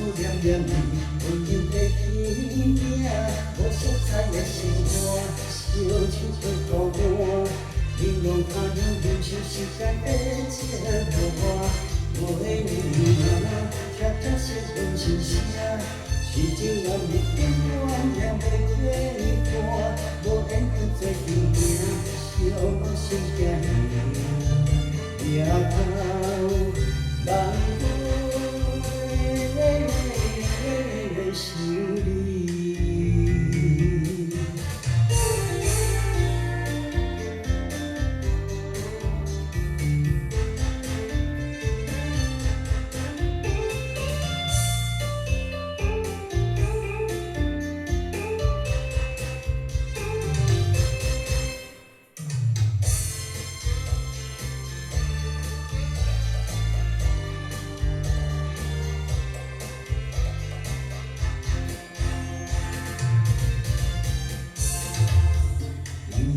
念念你，温柔的耳仔，无色彩的生活，烧酒会孤单。形容他乡忍受时间的折磨，无的你啊，恰恰是阮心声。是情难觅，永远也袂过半，无缘分做阵行，小心行。夜头梦回想你。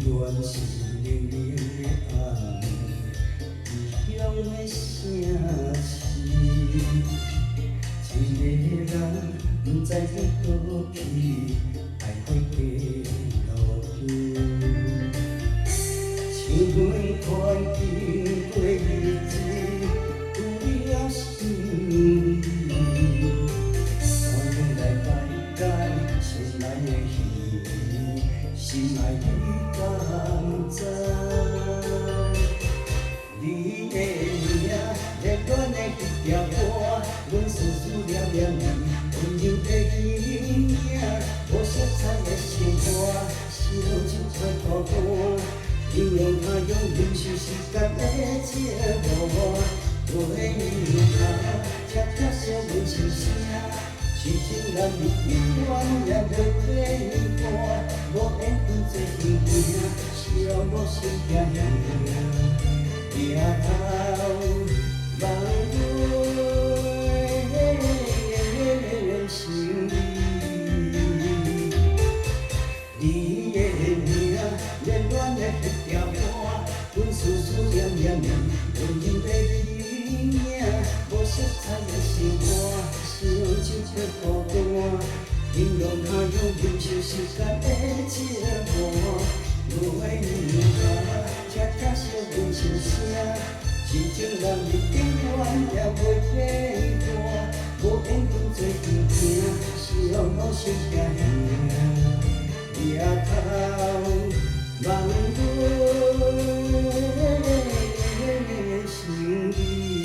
原是冷冷的暗暝，异乡的城市，一个人不知去倒去，爱会过路边。青梅传奇过日子，有了心意，看你来拜拜，心内的戏，心爱的。甘知你的名，热恋的彼条歌，阮思念念你，温柔的耳仔，无色彩的生活，烧酒会孤单。形容他乡忍受时间的折磨，无的你啊，恰恰是阮心声。是情难觅，永远也袂过，无缘分做阵行，小无心行。夜头梦回想你，你的名，热恋的彼条歌，阮思念念你，温柔的耳仔，无色彩的生活。烧酒却孤单，形容他乡忍受时间的折磨。无的你啊，恰恰是阮心声。是情难觅，永远也袂过，无缘分做阵行，小心行。夜头梦回想你。